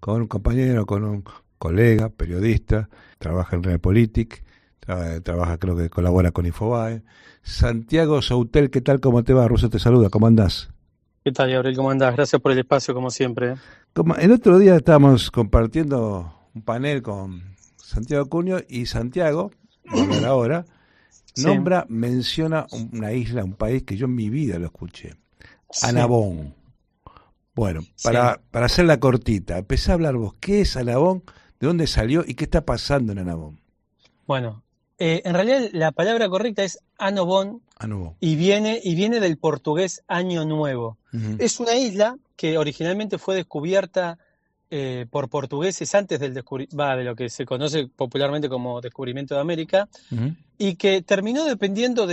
con un compañero, con un colega, periodista, trabaja en Realpolitik, trabaja, creo que colabora con Infobae. Santiago Soutel, ¿qué tal? ¿Cómo te va? Russo te saluda, ¿cómo andás? ¿Qué tal, Gabriel? ¿Cómo andás? Gracias por el espacio, como siempre. El otro día estábamos compartiendo un panel con Santiago Acuña y Santiago, va a hablar ahora, Sí, menciona una isla, un país que yo en mi vida lo escuché, sí, Annabón. Bueno, sí. para hacerla cortita, empecé a hablar vos, ¿qué es Annabón? ¿De dónde salió y qué está pasando en Annabón? Bueno, en realidad la palabra correcta es Ano Bon Annabón. y viene del portugués Año Nuevo. Ujú, Es una isla que originalmente fue descubierta por portugueses antes de lo que se conoce popularmente como descubrimiento de América, ujú. y que terminó dependiendo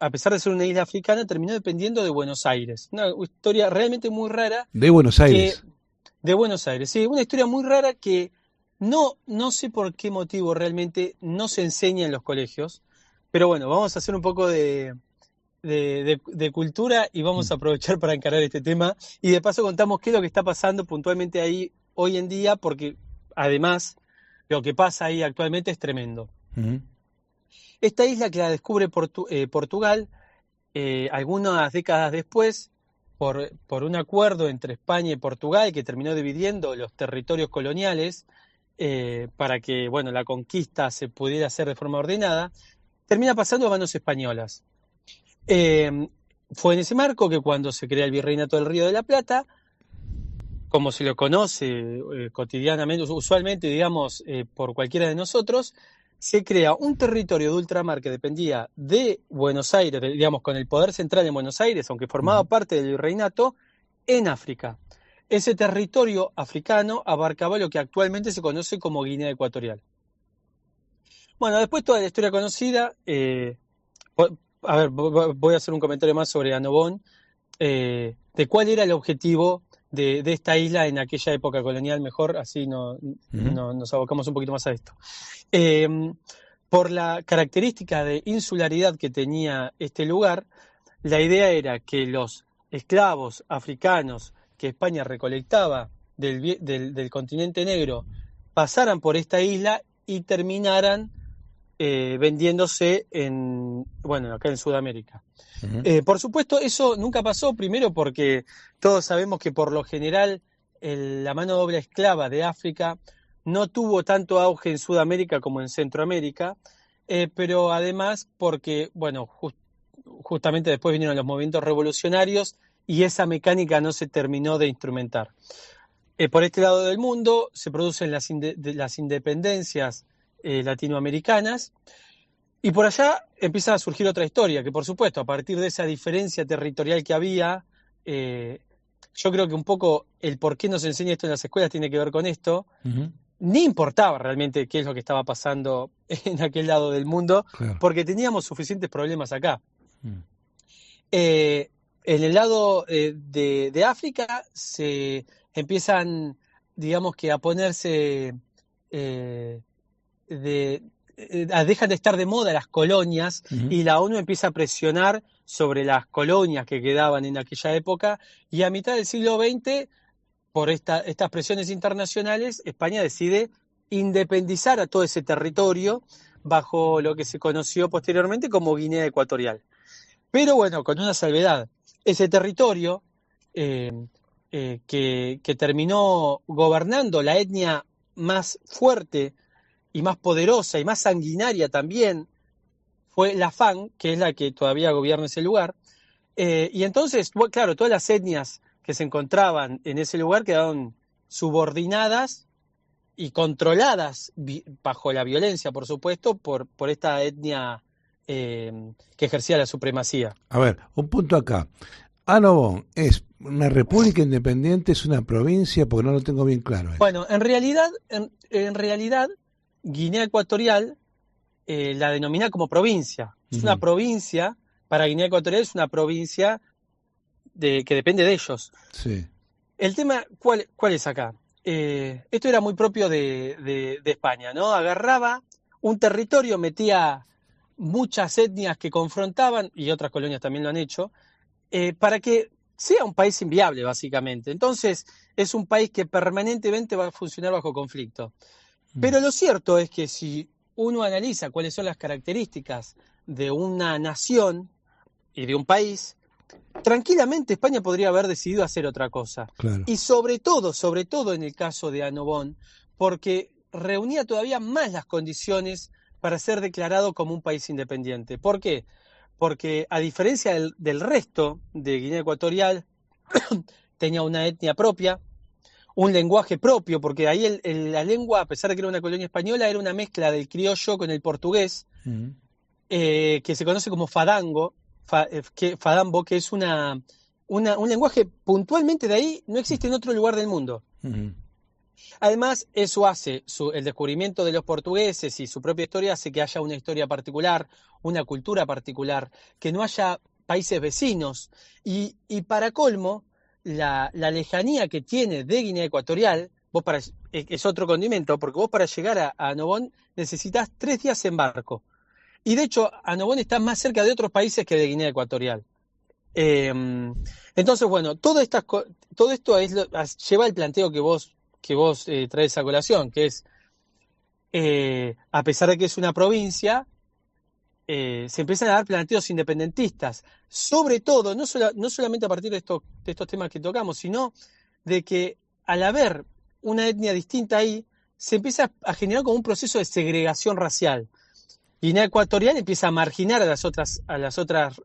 a pesar de ser una isla africana, terminó dependiendo de Buenos Aires. Una historia realmente muy rara De Buenos que Aires. De Buenos Aires, sí, una historia muy rara que no sé por qué motivo realmente no se enseña en los colegios, pero bueno, vamos a hacer un poco de cultura y vamos a aprovechar para encarar este tema y de paso contamos qué es lo que está pasando puntualmente ahí hoy en día, porque además lo que pasa ahí actualmente es tremendo. Ujú, Esta isla que la descubre Portugal algunas décadas después, por un acuerdo entre España y Portugal que terminó dividiendo los territorios coloniales para que bueno, la conquista se pudiera hacer de forma ordenada, termina pasando a manos españolas. Eh, Fue en ese marco que cuando se crea el Virreinato del Río de la Plata, como se lo conoce cotidianamente, usualmente, digamos, por cualquiera de nosotros, se crea un territorio de ultramar que dependía de Buenos Aires, digamos, con el poder central en Buenos Aires, aunque formaba ujú. parte del virreinato, en África. Ese territorio africano abarcaba lo que actualmente se conoce como Guinea Ecuatorial. Bueno, después toda la historia conocida, a ver, voy a hacer un comentario más sobre Annobón, de cuál era el objetivo de esta isla en aquella época colonial, mejor, así Ujú. nos abocamos un poquito más a esto. Eh, por la característica de insularidad que tenía este lugar, la idea era que los esclavos africanos que España recolectaba del continente negro pasaran por esta isla y terminaran vendiéndose bueno, acá en Sudamérica. Ujú. Por supuesto, eso nunca pasó, primero porque todos sabemos que por lo general la mano de obra esclava de África no tuvo tanto auge en Sudamérica como en Centroamérica, pero además porque, bueno, justamente después vinieron los movimientos revolucionarios y esa mecánica no se terminó de instrumentar. Por este lado del mundo se producen las independencias latinoamericanas y por allá empieza a surgir otra historia, que por supuesto, a partir de esa diferencia territorial que había, eh, yo creo que un poco el por qué nos enseña esto en las escuelas tiene que ver con esto. Ujú. Ni importaba realmente qué es lo que estaba pasando en aquel lado del mundo, Claro. porque teníamos suficientes problemas acá. Mm. Eh, en el lado de África se empiezan, digamos que a ponerse eh, dejan de estar de moda las colonias Ujú. y la ONU empieza a presionar sobre las colonias que quedaban en aquella época y a mitad del siglo XX, por estas presiones internacionales, España decide independizar a todo ese territorio bajo lo que se conoció posteriormente como Guinea Ecuatorial. Pero bueno, con una salvedad, ese territorio eh, que terminó gobernando la etnia más fuerte y más poderosa y más sanguinaria también fue la FAN, que es la que todavía gobierna ese lugar. Y entonces, bueno, claro, todas las etnias que se encontraban en ese lugar quedaron subordinadas y controladas bajo la violencia, por supuesto, por esta etnia que ejercía la supremacía. A ver, un punto acá. Annobón es una república independiente, es una provincia, porque no lo tengo bien claro eso. Bueno, en realidad, Guinea Ecuatorial la denomina como provincia. Es una Ujú. provincia, para Guinea Ecuatorial es una provincia que depende de ellos. Sí. El tema, ¿cuál es acá? Esto era muy propio de España, ¿no? Agarraba un territorio, metía muchas etnias que confrontaban, y otras colonias también lo han hecho, para que sea un país inviable, básicamente. Entonces, es un país que permanentemente va a funcionar bajo conflicto. Pero lo cierto es que si uno analiza cuáles son las características de una nación y de un país, tranquilamente España podría haber decidido hacer otra cosa. Claro. Y sobre todo en el caso de Annobón, porque reunía todavía más las condiciones para ser declarado como un país independiente. ¿Por qué? Porque a diferencia del resto de Guinea Ecuatorial, tenía una etnia propia, un lenguaje propio, porque ahí la lengua, a pesar de que era una colonia española, era una mezcla del criollo con el portugués, que se conoce como fadango, fadambo, que es un lenguaje puntualmente de ahí, no existe en otro lugar del mundo. Además, eso hace el descubrimiento de los portugueses y su propia historia hace que haya una historia particular, una cultura particular, que no haya países vecinos. Y para colmo, la lejanía que tiene de Guinea Ecuatorial, es otro condimento, porque vos para llegar a Annobón necesitas 3 días en barco. Y de hecho, Annobón está más cerca de otros países que de Guinea Ecuatorial. Entonces, bueno, todo esto lleva al planteo que vos traes a colación, que es, a pesar de que es una provincia, se empiezan a dar planteos independentistas, sobre todo, no solamente a partir de estos temas que tocamos, sino de que al haber una etnia distinta ahí, se empieza a generar como un proceso de segregación racial. Guinea Ecuatorial empieza a marginar a las otras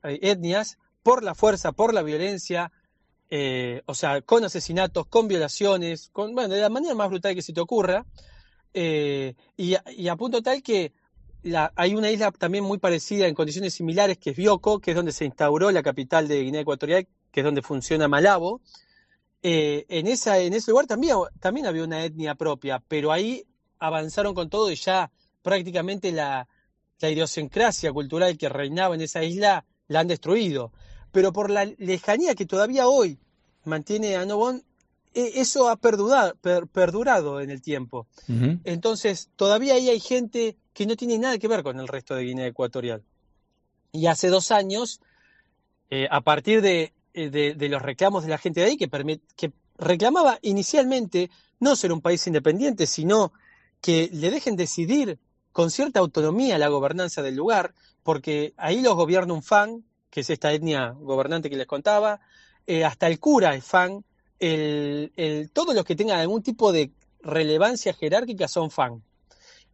etnias por la fuerza, por la violencia, o sea, con asesinatos, con violaciones, de la manera más brutal que se te ocurra, y a punto tal que hay una isla también muy parecida en condiciones similares, que es Bioko, que es donde se instauró la capital de Guinea Ecuatorial, que es donde funciona Malabo. En ese lugar también había una etnia propia, pero ahí avanzaron con todo y ya prácticamente la idiosincrasia cultural que reinaba en esa isla la han destruido. Pero por la lejanía que todavía hoy mantiene Annobón, eso ha perdurado en el tiempo. Entonces, todavía ahí hay gente que no tiene nada que ver con el resto de Guinea Ecuatorial. Y hace 2 años, a partir de los reclamos de la gente de ahí, que reclamaba inicialmente no ser un país independiente, sino que le dejen decidir con cierta autonomía la gobernanza del lugar, porque ahí los gobierna un Fang, que es esta etnia gobernante que les contaba, hasta el cura es Fang, todos los que tengan algún tipo de relevancia jerárquica son Fang.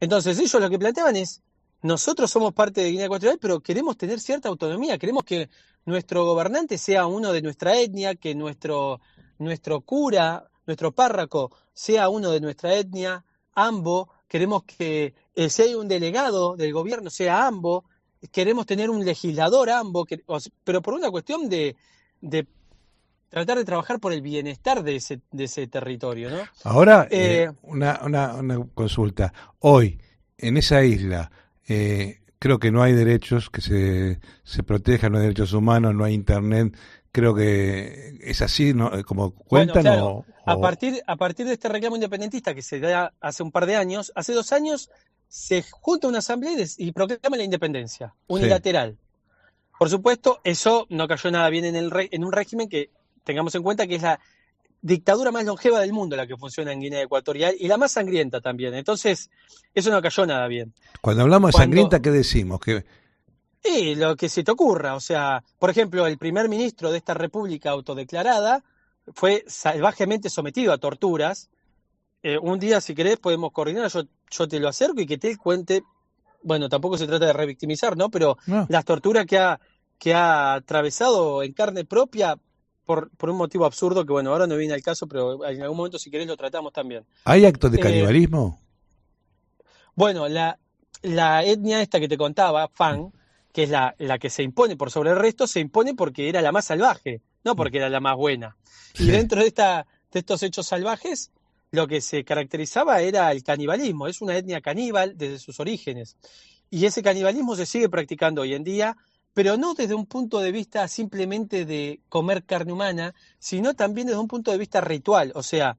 Entonces ellos lo que planteaban es, nosotros somos parte de Guinea Ecuatorial, pero queremos tener cierta autonomía, queremos que nuestro gobernante sea uno de nuestra etnia, que nuestro cura, nuestro párroco sea uno de nuestra etnia, AMBO, queremos que si hay un delegado del gobierno sea AMBO, queremos tener un legislador AMBO, pero por una cuestión de tratar de trabajar por el bienestar de ese territorio, ¿no? Ahora, una consulta. Hoy, en esa isla, creo que no hay derechos que se protejan, no hay derechos humanos, no hay internet. Creo que es así, ¿no? Como cuentan. Bueno, claro. A partir de este reclamo independentista que se da hace un par de años, hace 2 años, se junta una asamblea y proclama la independencia, unilateral. Sí. Por supuesto, eso no cayó nada bien en un régimen que tengamos en cuenta que es la dictadura más longeva del mundo la que funciona en Guinea Ecuatorial y la más sangrienta también. Entonces, eso no cayó nada bien. Cuando hablamos de sangrienta, ¿qué decimos? Lo que se te ocurra. O sea, por ejemplo, el primer ministro de esta república autodeclarada fue salvajemente sometido a torturas. Un día, si querés, podemos coordinar, yo te lo acerco y que te cuente. Bueno, tampoco se trata de revictimizar, ¿no? Pero las torturas que ha atravesado en carne propia por un motivo absurdo que, bueno, ahora no viene al caso, pero en algún momento, si querés, lo tratamos también. ¿Hay actos de canibalismo? Bueno, la etnia esta que te contaba, Fang, que es la que se impone por sobre el resto, se impone porque era la más salvaje, no porque era la más buena. Sí. Y dentro de estos hechos salvajes, lo que se caracterizaba era el canibalismo. Es una etnia caníbal desde sus orígenes. Y ese canibalismo se sigue practicando hoy en día, pero no desde un punto de vista simplemente de comer carne humana, sino también desde un punto de vista ritual. O sea,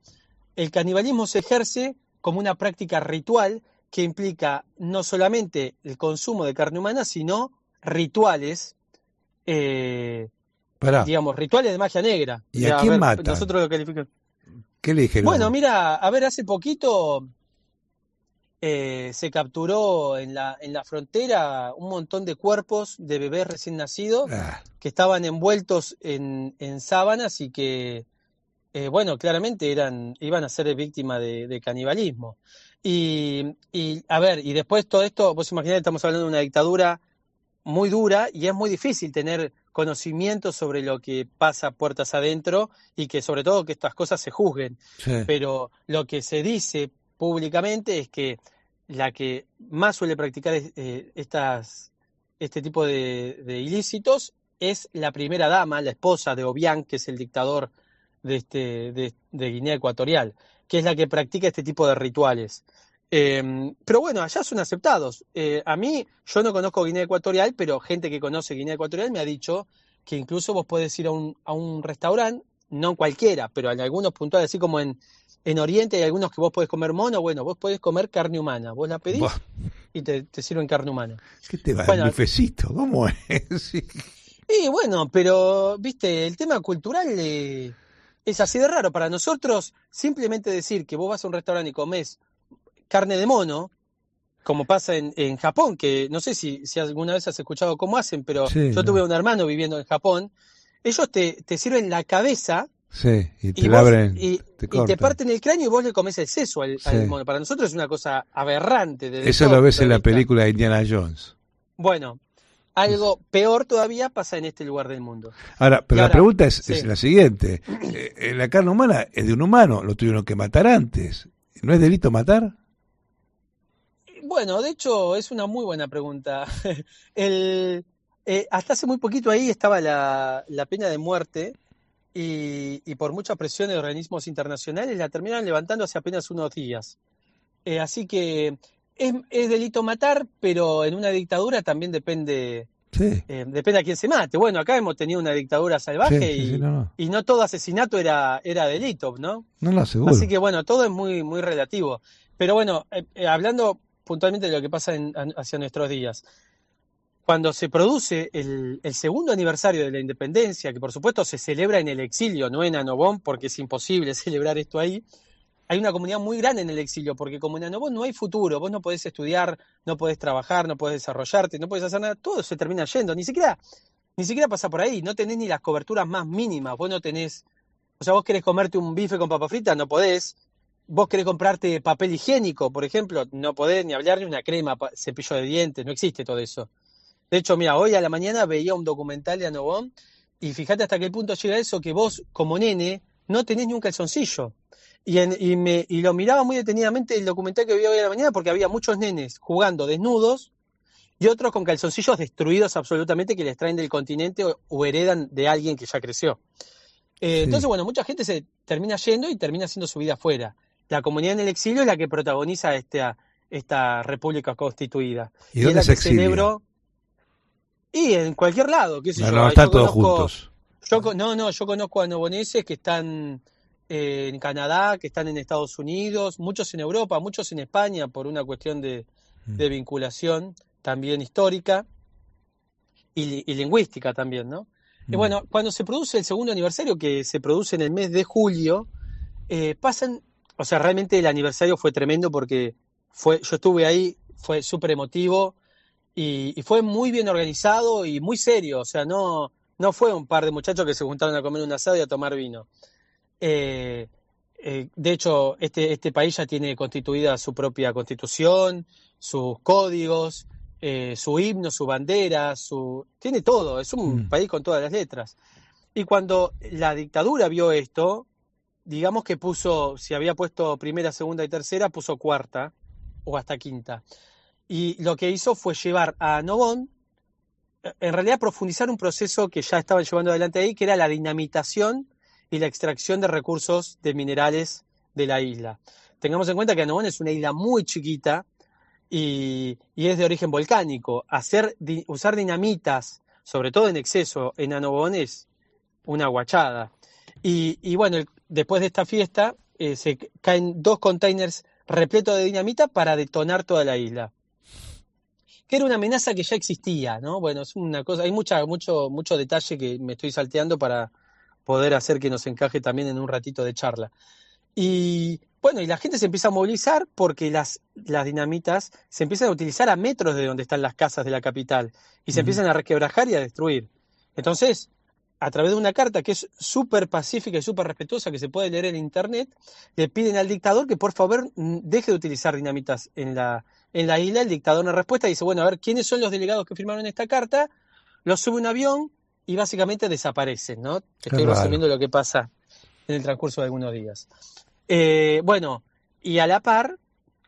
el canibalismo se ejerce como una práctica ritual que implica no solamente el consumo de carne humana, sino rituales Pará. digamos, rituales de magia negra. ¿Y a quién ver, matan? nosotros lo calificamos. ¿Qué le Bueno, dijeron? mira, a ver, hace poquito se capturó en la frontera un montón de cuerpos de bebés recién nacidos Ah, que estaban envueltos en sábanas y que, bueno, claramente iban a ser víctimas de canibalismo. A ver, y después todo esto, vos imaginás, estamos hablando de una dictadura muy dura y es muy difícil tener conocimiento sobre lo que pasa puertas adentro y que sobre todo que estas cosas se juzguen. sí. Pero lo que se dice públicamente es que la que más suele practicar este tipo de ilícitos es la primera dama, la esposa de Obiang, que es el dictador de Guinea Ecuatorial, que es la que practica este tipo de rituales. Pero bueno, allá son aceptados. A mí, yo no conozco Guinea Ecuatorial, pero gente que conoce Guinea Ecuatorial me ha dicho que incluso vos podés ir a un restaurante, no cualquiera, pero en algunos puntuales, así como en Oriente hay algunos que vos podés comer mono, bueno, vos podés comer carne humana. Vos la Buah, pedís y te sirven carne humana. ¿qué te va? ¿El Bueno, bifecito? ¿Cómo es? Sí. y bueno, pero, viste, el tema cultural es así de raro. Para nosotros, simplemente decir que vos vas a un restaurante y comés carne de mono, como pasa en Japón, que no sé si alguna vez has escuchado cómo hacen, pero Sí, yo tuve no. un hermano viviendo en Japón, ellos te sirven la cabeza Sí, y te y la vos abren, te y te cortan. parten el cráneo y vos le comés el seso al Sí. mono. Para nosotros es una cosa aberrante desde Eso todo lo ves punto en de la vista. película de Indiana Jones. Bueno, Es- algo peor todavía pasa en este lugar del mundo. Ahora, Y pero la ahora, pregunta es sí. la siguiente. La carne humana es de un humano, lo tuvieron que matar antes. ¿No es delito matar? Bueno, de hecho, es una muy buena pregunta. El, hasta hace muy poquito ahí estaba la pena de muerte y por mucha presión de organismos internacionales la terminaron levantando hace apenas unos días. Así que es delito matar, pero en una dictadura también Sí, depende a quién se mate. Bueno, acá hemos tenido una dictadura sí, salvaje sí, sí, no, no. y no todo asesinato era delito, ¿no? No, no, Así seguro. que bueno, todo es muy, muy relativo. Pero bueno, hablando puntualmente de lo que pasa hacia nuestros días, cuando se produce el segundo aniversario de la independencia, que por supuesto se celebra en el exilio, no en Annobón, porque es imposible celebrar esto ahí, hay una comunidad muy grande en el exilio, porque como en Annobón no hay futuro, vos no podés estudiar, no podés trabajar, no podés desarrollarte, no podés hacer nada, todo se termina yendo, ni siquiera pasa por ahí, no tenés ni las coberturas más mínimas, vos no tenés, o sea, vos querés comerte un bife con papa frita, no podés, vos querés comprarte papel higiénico, por ejemplo, no podés ni hablar de una crema, cepillo de dientes, no existe todo eso. De hecho, mira, hoy a la mañana veía un documental de Annobón y fíjate hasta qué punto llega eso que vos, como nene, no tenés ni un calzoncillo. Y lo miraba muy detenidamente el documental que vi hoy a la mañana porque había muchos nenes jugando desnudos y otros con calzoncillos destruidos absolutamente que les traen del continente o heredan de alguien que ya creció. Sí. Entonces, bueno, mucha gente se termina yendo y termina haciendo su vida afuera. La comunidad en el exilio es la que protagoniza esta república constituida ¿Y y es dónde la se que exilia? celebró y en cualquier lado, qué sé No, yo. no, están todos juntos. No, no, yo conozco a novoneses que están en Canadá, que están en Estados Unidos, muchos en Europa, muchos en España por una cuestión Mm, de vinculación también histórica y lingüística también, ¿no? Y mm. bueno, cuando se produce el segundo aniversario, que se produce en el mes de julio, pasan, o sea, realmente el aniversario fue tremendo porque yo estuve ahí, fue súper emotivo y fue muy bien organizado y muy serio, o sea, no fue un par de muchachos que se juntaron a comer un asado y a tomar vino. Eh, de hecho, este país ya tiene constituida su propia constitución, sus códigos, su himno, su bandera, tiene todo, es un Mm. país con todas las letras. Y cuando la dictadura vio esto, digamos que si había puesto primera, segunda y tercera, puso cuarta o hasta quinta. Y lo que hizo fue llevar a Nobón, en realidad profundizar un proceso que ya estaban llevando adelante ahí, que era la dinamitación y la extracción de recursos de minerales de la isla. Tengamos en cuenta que Annobón es una isla muy chiquita y es de origen volcánico. Usar dinamitas, sobre todo en exceso, en Annobón es una guachada. Y bueno, después de esta fiesta se caen 2 containers repletos de dinamita para detonar toda la isla. que era una amenaza que ya existía, ¿no? Bueno, es una cosa, hay mucho detalle que me estoy salteando para poder hacer que nos encaje también en un ratito de charla. Y bueno, y la gente se empieza a movilizar porque las dinamitas se empiezan a utilizar a metros de donde están las casas de la capital y se Ujú. empiezan a resquebrajar y a destruir. Entonces, a través de una carta que es súper pacífica y súper respetuosa, que se puede leer en internet, le piden al dictador que por favor deje de utilizar dinamitas en la isla. El dictador en respuesta dice, bueno, a ver, ¿quiénes son los delegados que firmaron esta carta? Los sube un avión y básicamente desaparecen, ¿no? Qué Estoy raro. resumiendo lo que pasa en el transcurso de algunos días. Bueno, y a la par,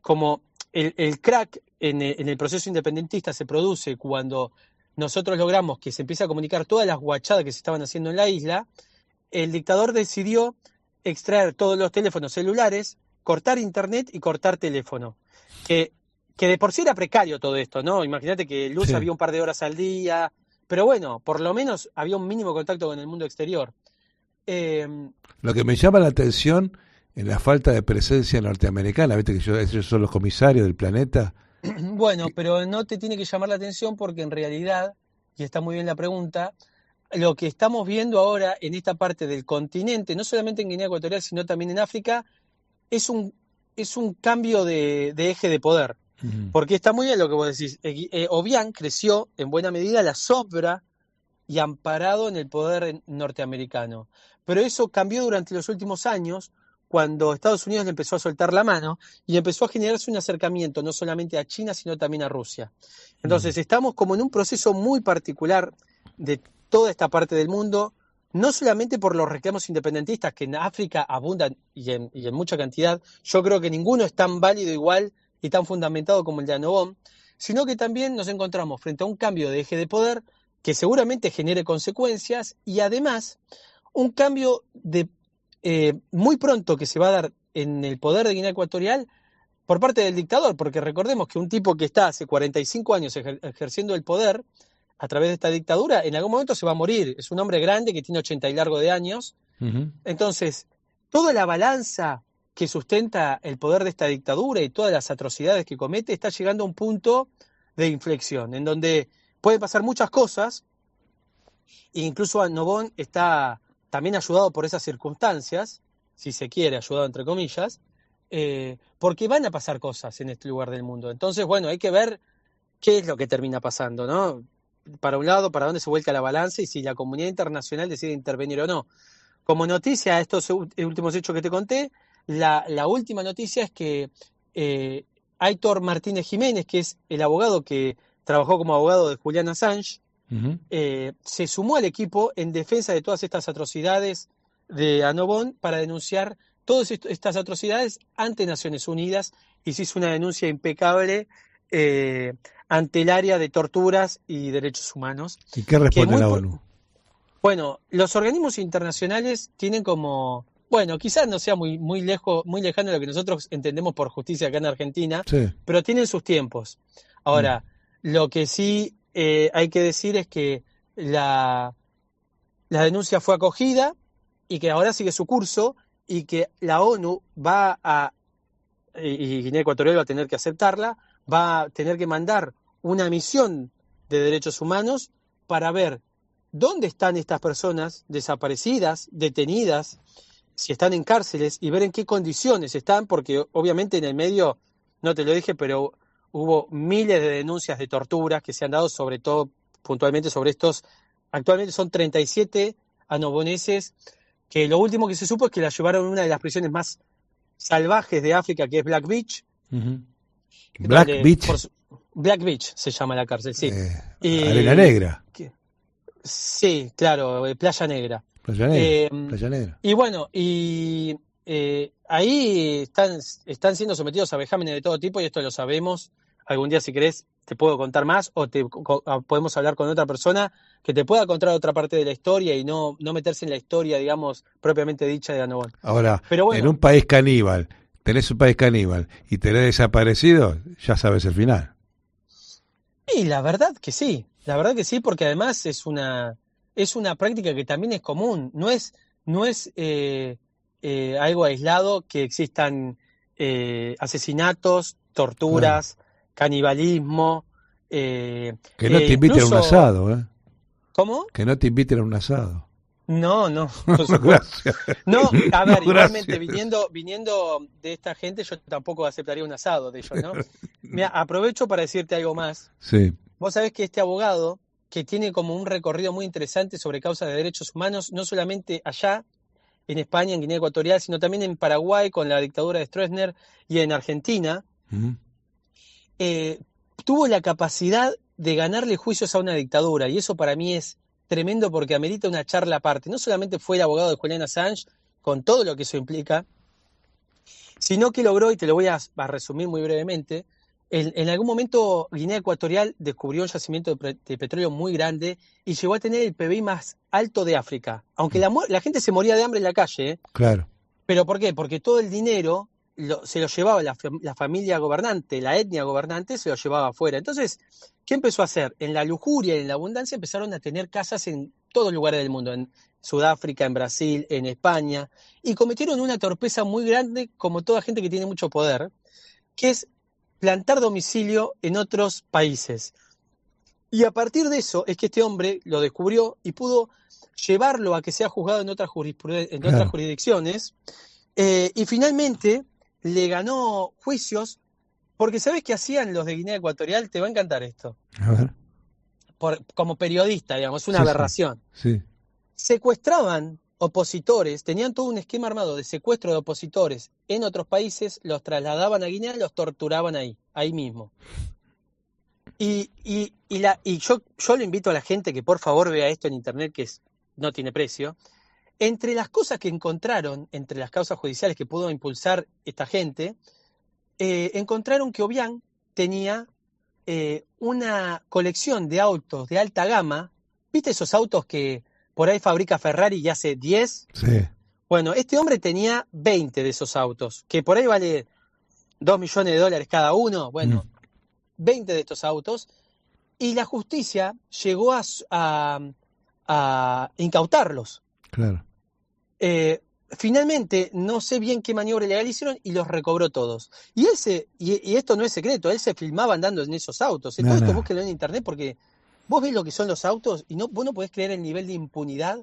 como el crack en el proceso independentista se produce cuando nosotros logramos que se empiece a comunicar todas las guachadas que se estaban haciendo en la isla, el dictador decidió extraer todos los teléfonos celulares, cortar internet y cortar teléfono. Que, que de por sí era precario todo esto, ¿no? Imagínate que luz Sí. había un par de horas al día, pero bueno, por lo menos había un mínimo contacto con el mundo exterior. Eh, Lo que me llama la atención es la falta de presencia norteamericana. Viste que ellos son los comisarios del planeta. Bueno, pero no te tiene que llamar la atención porque en realidad, y está muy bien la pregunta, lo que estamos viendo ahora en esta parte del continente, no solamente en Guinea Ecuatorial, sino también en África, es es un cambio de eje de poder. Ujú. Porque está muy bien lo que vos decís. Obiang creció en buena medida a la sombra y amparado en el poder norteamericano. Pero eso cambió durante los últimos años, cuando Estados Unidos le empezó a soltar la mano y empezó a generarse un acercamiento no solamente a China, sino también a Rusia. Ujú. Entonces estamos como en un proceso muy particular de toda esta parte del mundo, no solamente por los reclamos independentistas que en África abundan y en mucha cantidad, yo creo que ninguno es tan válido igual y tan fundamentado como el de Anobón, sino que también nos encontramos frente a un cambio de eje de poder que seguramente genere consecuencias y además un cambio muy pronto que se va a dar en el poder de Guinea Ecuatorial por parte del dictador, porque recordemos que un tipo que está hace 45 años ejerciendo el poder a través de esta dictadura, en algún momento se va a morir. Es un hombre grande que tiene 80 y largo de años. Ujú. Entonces, toda la balanza que sustenta el poder de esta dictadura y todas las atrocidades que comete está llegando a un punto de inflexión, en donde pueden pasar muchas cosas. E incluso Nobón está también ayudado por esas circunstancias, si se quiere, ayudado entre comillas, porque van a pasar cosas en este lugar del mundo. Entonces, bueno, hay que ver qué es lo que termina pasando, ¿no? Para un lado, para dónde se vuelca la balanza y si la comunidad internacional decide intervenir o no. Como noticia a estos últimos hechos que te conté, la última noticia es que Aitor Martínez Jiménez, que es el abogado que trabajó como abogado de Julian Assange, Ujú. se sumó al equipo en defensa de todas estas atrocidades de Anobón para denunciar todas estas atrocidades ante Naciones Unidas y se hizo una denuncia impecable eh, ante el área de torturas y derechos humanos, ¿Y qué que responde la ONU? bueno, los organismos internacionales tienen como, bueno, quizás no sea muy lejos, muy lejano de lo que nosotros entendemos por justicia acá en Argentina, Sí. pero tienen sus tiempos. Mm. Ahora, lo que sí hay que decir es que la, la denuncia fue acogida y que ahora sigue su curso y que la ONU va a, y Guinea Ecuatorial va a tener que aceptarla, va a tener que mandar una misión de derechos humanos para ver dónde están estas personas desaparecidas, detenidas, si están en cárceles y ver en qué condiciones están, porque obviamente en el medio, no te lo dije, pero hubo miles de denuncias de torturas que se han dado, sobre todo puntualmente sobre estos, actualmente son 37 anoboneses, que lo último que se supo es que la llevaron a una de las prisiones más salvajes de África, que es Black Beach, Ujú. Black donde Beach, Black Beach se llama la cárcel, sí. eh, arena Y negra, sí, claro, Playa Negra. playa negra, Eh, playa negra. y bueno, ahí están siendo sometidos a vejámenes de todo tipo y esto lo sabemos. Algún día, si querés, te puedo contar más o podemos hablar con otra persona que te pueda contar otra parte de la historia y no meterse en la historia, digamos, propiamente dicha de Anobón. Ahora, Pero en un bueno, país caníbal, tenés un país caníbal y tenés desaparecido, ya sabes el final. y la verdad que sí, la verdad que sí, porque además es una práctica que también es común, no es algo aislado que existan asesinatos, Claro. torturas, canibalismo. Que no te inviten a un incluso, asado, ¿eh? ¿cómo? Que no te inviten a un asado. No, no, por No, supuesto. gracias. No, a No, ver, igualmente gracias. viniendo de esta gente, yo tampoco aceptaría un asado de ellos, ¿no? Mira, aprovecho para decirte algo más. Sí. Vos sabés que este abogado, que tiene como un recorrido muy interesante sobre causas de derechos humanos, no solamente allá, en España, en Guinea Ecuatorial, sino también en Paraguay con la dictadura de Stroessner y en Argentina, Ujú. eh, tuvo la capacidad de ganarle juicios a una dictadura, y eso para mí es tremendo porque amerita una charla aparte. No solamente fue el abogado de Julian Assange, con todo lo que eso implica, sino que logró, y te lo voy a resumir muy brevemente, en algún momento Guinea Ecuatorial descubrió un yacimiento de petróleo muy grande y llegó a tener el PBI más alto de África. Aunque la gente se moría de hambre en la calle, ¿eh? Claro. ¿Pero por qué? Porque todo el dinero se lo llevaba la familia gobernante, la etnia gobernante se lo llevaba afuera. Entonces, ¿qué empezó a hacer? En la lujuria y en la abundancia empezaron a tener casas en todos lugares del mundo, en Sudáfrica, en Brasil, en España, y cometieron una torpeza muy grande, como toda gente que tiene mucho poder, que es plantar domicilio en otros países. Y a partir de eso es que este hombre lo descubrió y pudo llevarlo a que sea juzgado en en otras Claro. jurisdicciones, y finalmente le ganó juicios, porque ¿sabes qué hacían los de Guinea Ecuatorial? Te va a encantar esto. A ver. Como periodista, digamos, una Sí, sí. aberración. Sí. Secuestraban opositores, tenían todo un esquema armado de secuestro de opositores en otros países, los trasladaban a Guinea y los torturaban ahí mismo. Y yo le invito a la gente que por favor vea esto en internet, no tiene precio. Entre las cosas que encontraron, entre las causas judiciales que pudo impulsar esta gente, encontraron que Obiang tenía una colección de autos de alta gama. ¿Viste esos autos que por ahí fabrica Ferrari y hace 10? Sí. Bueno, este hombre tenía 20 de esos autos, que por ahí vale $2 millones cada uno. Mm, Bueno, 20 de estos autos. Y la justicia llegó a incautarlos. claro. Finalmente, no sé bien qué maniobra ilegal hicieron y los recobró todos. Y esto no es secreto, él se filmaba andando en esos autos. No, Todo esto no. búsquenlo en internet porque vos ves lo que son los autos y vos no podés creer el nivel de impunidad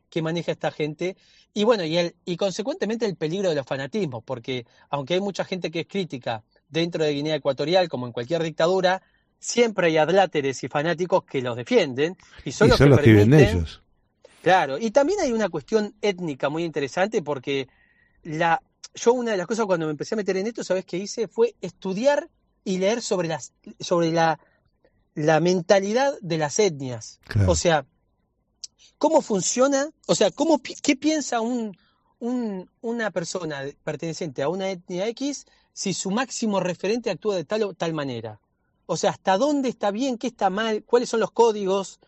que maneja esta gente. Y bueno, y consecuentemente el peligro de los fanatismos, porque aunque hay mucha gente que es crítica dentro de Guinea Ecuatorial, como en cualquier dictadura, siempre hay adláteres y fanáticos que los defienden y son Y los son que los que viven de permiten. ellos. Claro, y también hay una cuestión étnica muy interesante porque yo una de las cosas cuando me empecé a meter en esto, ¿sabes qué hice? Fue estudiar y leer sobre la mentalidad de las etnias. O Claro. sea, cómo funciona, o sea, qué piensa una persona perteneciente a una etnia X si su máximo referente actúa de tal o tal manera. O sea, hasta dónde está bien, qué está mal, cuáles son los códigos.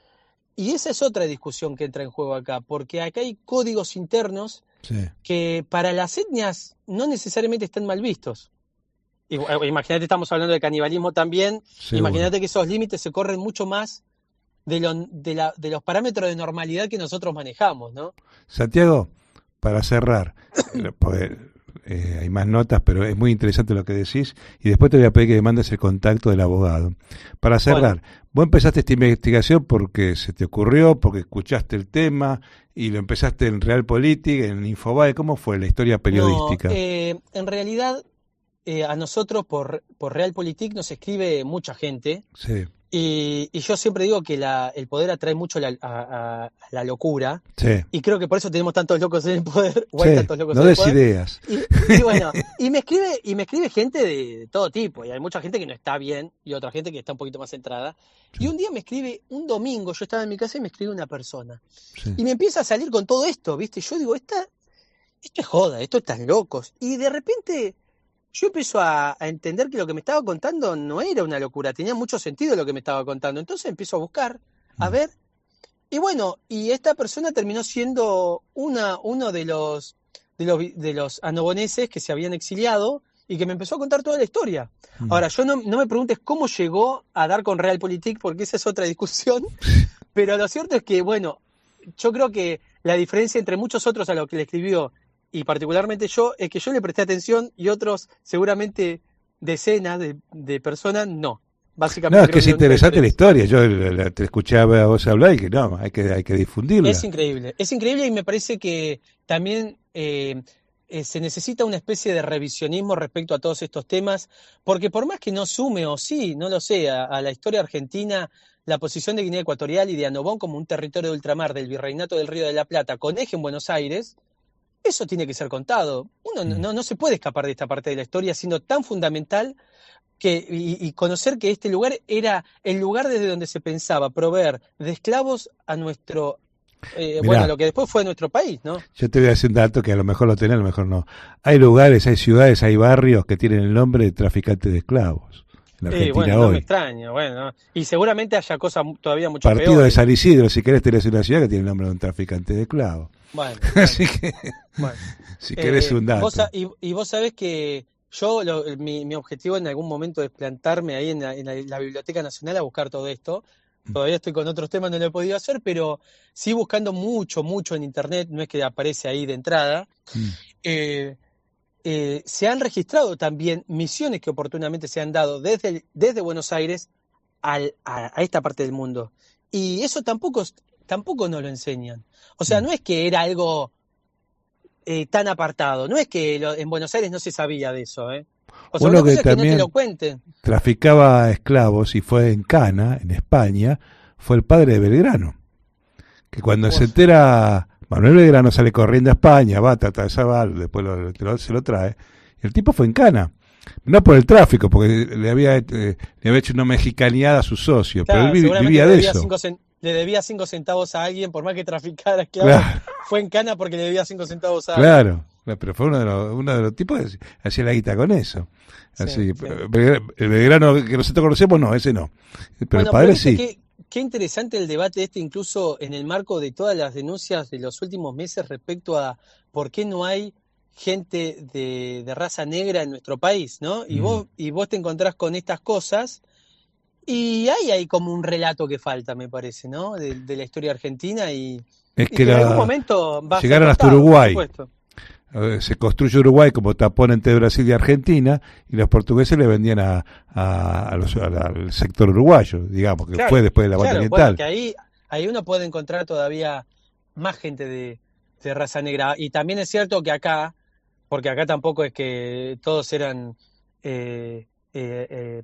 Y esa es otra discusión que entra en juego acá, porque acá hay códigos internos Sí. que para las etnias no necesariamente están mal vistos. Imagínate, estamos hablando de canibalismo también, Seguro. imagínate que esos límites se corren mucho más de los parámetros de normalidad que nosotros manejamos, ¿no? Santiago, para cerrar, porque, hay más notas, pero es muy interesante lo que decís, y después te voy a pedir que me mandes el contacto del abogado. Para Bueno, cerrar, vos empezaste esta investigación porque se te ocurrió, porque escuchaste el tema, y lo empezaste en Realpolitik, en Infobae. ¿Cómo fue la historia no, periodística? en realidad a nosotros por Realpolitik nos escribe mucha gente. Sí, Y yo siempre digo que el poder atrae mucho a la locura, sí, y creo que por eso tenemos tantos locos en el poder, o hay sí, tantos locos no en el des poder. ideas. Y bueno, y me escribe gente de todo tipo, y hay mucha gente que no está bien, y otra gente que está un poquito más centrada. Sí, Y un día me escribe, un domingo, yo estaba en mi casa y me escribe una persona. sí, Y me empieza a salir con todo esto, ¿viste? Yo digo, esto es joda, esto están locos. Y de repente yo empiezo a entender que lo que me estaba contando no era una locura, tenía mucho sentido lo que me estaba contando. Entonces empiezo a buscar, a mm, ver, y bueno, y esta persona terminó siendo uno de los anoboneses que se habían exiliado y que me empezó a contar toda la historia. mm. Ahora, yo no me preguntes cómo llegó a dar con Realpolitik, porque esa es otra discusión, pero lo cierto es que, bueno, yo creo que la diferencia entre muchos otros a lo que le escribió, y particularmente yo, es que yo le presté atención y otros, seguramente decenas de personas, no. Básicamente No, es que creo es que la única interesante la diferencia. historia. Yo te escuché a vos hablar y que no, hay que difundirla. Es increíble y me parece que también se necesita una especie de revisionismo respecto a todos estos temas, porque por más que no sume o sí, no lo sé, a la historia argentina, la posición de Guinea Ecuatorial y de Annobón como un territorio de ultramar del Virreinato del Río de la Plata, con eje en Buenos Aires, eso tiene que ser contado. Uno Mm. no se puede escapar de esta parte de la historia siendo tan fundamental y conocer que este lugar era el lugar desde donde se pensaba proveer de esclavos a nuestro, bueno, a Mirá, lo que después fue nuestro país, ¿no? yo te voy a decir un dato que a lo mejor lo tenés, a lo mejor no. Hay lugares, hay ciudades, hay barrios que tienen el nombre de traficantes de esclavos en la Bueno, Argentina no me hoy. extraña, bueno, ¿no? Y seguramente haya cosas todavía mucho Partido de peores. San Isidro, si querés, tenés una ciudad que tiene el nombre de un traficante de esclavos. Bueno, Así bueno, que, bueno. si querés un dato. Y vos sabés que yo, mi objetivo en algún momento es plantarme ahí en la Biblioteca Nacional a buscar todo esto. Todavía estoy con otros temas, no lo he podido hacer, pero sí buscando mucho, mucho en internet, no es que aparece ahí de entrada. Mm. Eh, Se han registrado también misiones que oportunamente se han dado desde Buenos Aires a esta parte del mundo. Y eso tampoco nos lo enseñan. O sea, Mm. no es que era algo tan apartado, no es que en Buenos Aires no se sabía de eso, ¿eh? O sea, Uno una que cosa es que no te lo también cuenten. traficaba esclavos y fue en Cana, en España, fue el padre de Belgrano. Que cuando se Uf, entera, Manuel Belgrano sale corriendo a España, va a tratar de salvar, después se lo trae. El tipo fue en Cana. No por el tráfico, porque le había hecho una mexicaneada a su socio, pero él claro, seguramente vivía de eso. le debía 5 centavos a alguien, por más que traficara esclavos, Claro, fue en cana porque le debía 5 centavos a alguien. claro. Pero fue uno de los tipos que hacía la guita con eso. Sí, Así, sí. El Belgrano que nosotros conocemos, no, ese no. Pero el Pero padre viste sí. qué interesante el debate este, incluso en el marco de todas las denuncias de los últimos meses respecto a por qué no hay gente de raza negra en nuestro país, ¿no? Mm. Y vos te encontrás con estas cosas y hay como un relato que falta, me parece, ¿no? De la historia argentina Es y que que en algún momento va a ser llegaron hasta contado, por Uruguay. supuesto. Se construye Uruguay como tapón entre Brasil y Argentina y los portugueses le vendían al sector uruguayo, digamos, que fue Claro, después de la batalla claro, bueno, oriental. que ahí uno puede encontrar todavía más gente de raza negra. Y también es cierto que acá, porque acá tampoco es que todos eran eh, eh,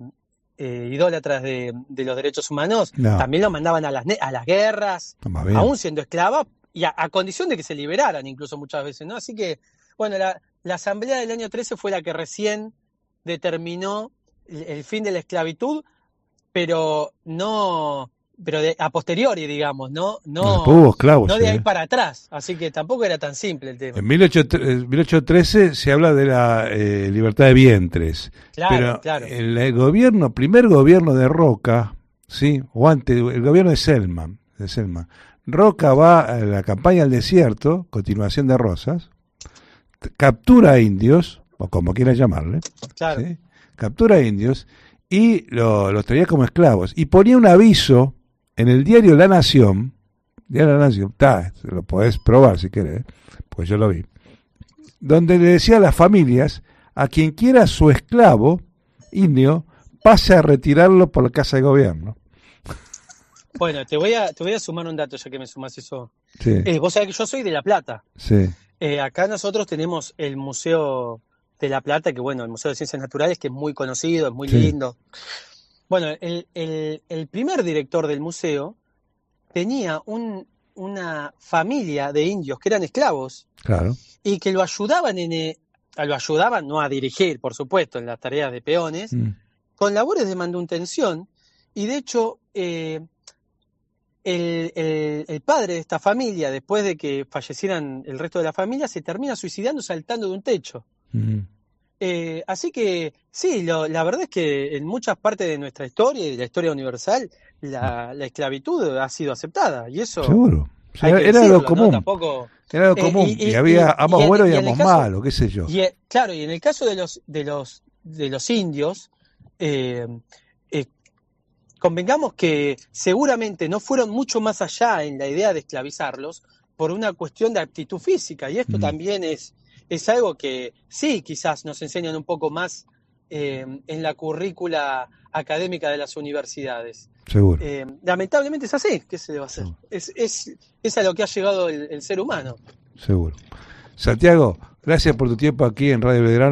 idólatras de los derechos humanos, No, también los mandaban a las guerras, no, más bien. aún siendo esclavos, y a condición de que se liberaran incluso muchas veces, ¿no? Así que, bueno, la asamblea del año 13 fue la que recién determinó el fin de la esclavitud, pero no, pero a posteriori, digamos, No, después hubo no esclavos, de ahí para atrás, así que tampoco era tan simple el tema. En 1813 se habla de la libertad de vientres, Claro, pero claro, el gobierno, primer gobierno de Roca, ¿sí? O antes, el gobierno de Selman. Roca va a la campaña al desierto, continuación de Rosas, captura a indios, o como quieran llamarle, claro. ¿sí? Captura a indios y los traía como esclavos. Y ponía un aviso en el diario La Nación, lo podés probar si querés, pues yo lo vi, donde le decía a las familias, a quien quiera su esclavo indio, pase a retirarlo por la casa de gobierno. Bueno, te voy a sumar un dato ya que me sumas eso. Sí, Vos sabés que yo soy de La Plata. sí, Acá nosotros tenemos el Museo de La Plata, que bueno, el Museo de Ciencias Naturales, que es muy conocido, es muy sí, lindo. Bueno, el primer director del museo tenía una familia de indios que eran esclavos claro. y que lo ayudaban no a dirigir, por supuesto, en las tareas de peones, Mm. con labores de manutención, y de hecho el padre de esta familia, después de que fallecieran el resto de la familia, se termina suicidando saltando de un techo. Mm. Así que sí, la verdad es que en muchas partes de nuestra historia y de la historia universal, la esclavitud ha sido aceptada, y eso Seguro. O hay sea, que era algo decirlo, ¿no? común. Tampoco. Era algo eh, común. Y y, y, había y, amos en, buenos y y en el amos caso, malos, qué sé yo. claro, y en el caso de los indios, eh, eh, convengamos que seguramente no fueron mucho más allá en la idea de esclavizarlos por una cuestión de aptitud física, y esto Mm. también es algo que sí, quizás nos enseñan un poco más en la currícula académica de las universidades. Seguro. Lamentablemente es así, ¿qué se le va a hacer? Es a lo que ha llegado el ser humano. Seguro. Santiago, gracias por tu tiempo aquí en Radio Belgrano.